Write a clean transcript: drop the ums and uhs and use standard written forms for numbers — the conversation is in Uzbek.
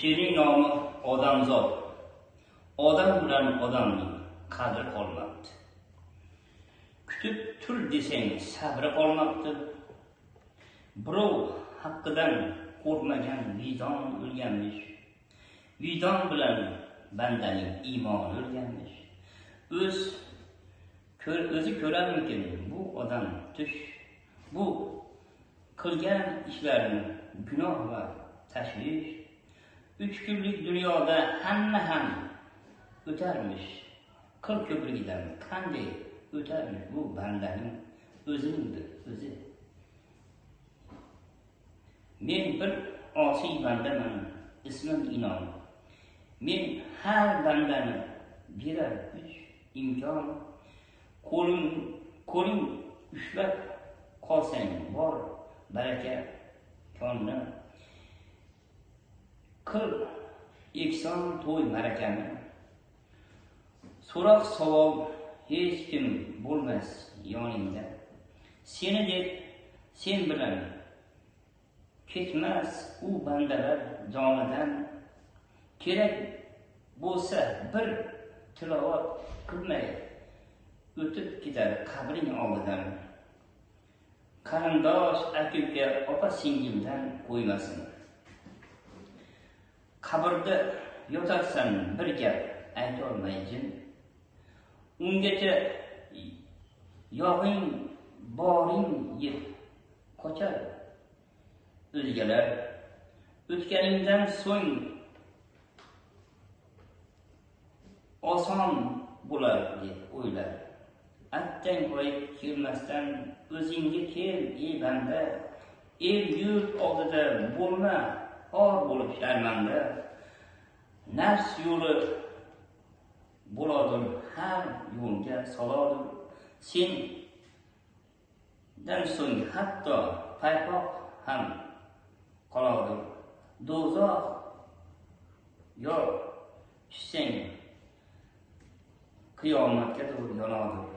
She'ring nomi odamzod. Odam bilan odamning qadri qolmabdi. Kutib tur desang sabri qolmabdi. Birov haqqidan qo'rqmagan vijdon o'lganmish. Vijdon bilan bandaning iymoni o'lganmish. O'zi ko'rarmikin bu odam tush. Bu qilgan ishlarini gunoh va tashvish. 3 kunlik dunyoda hamma ham o'tarmish. Qil ko'prigidan qanday o'tarmish bu bandaning o'ziningdir o'zi. Men bir osiy bandaman, ismim Inom. Men har bandani berar imkon. Qo'ling ushlab qolsang bor baraka konni. Qil ekson to'y marakani. So'roq savol hech kim bo'lmas yoningda. Seni deb sen bilan ketmas u bandalar jonidan. Kerak bo'lsa bir tilovat qilmay o'tib ketar qabring oldidan. Qarindosh aka-uka opa singildan qo'ymasin. Qabrda yotarsan bir gap aytolmay jin. Ungacha yog'ing boring yeb qochar o'zgalar. O'tganingdan so'ng oson bo'lar deb o'ylar. Attang qo'yib kelmasdan o'zingga kel ey banda. El yurt oldida bo'lma or bo'lib sharmanda. Nafs yo'li bo'ladir har yo'lga solodir. Sendan so'ng hatto paypoq ham qoladir. Do'zax yo tushsang qiyomatga doğru yonadir.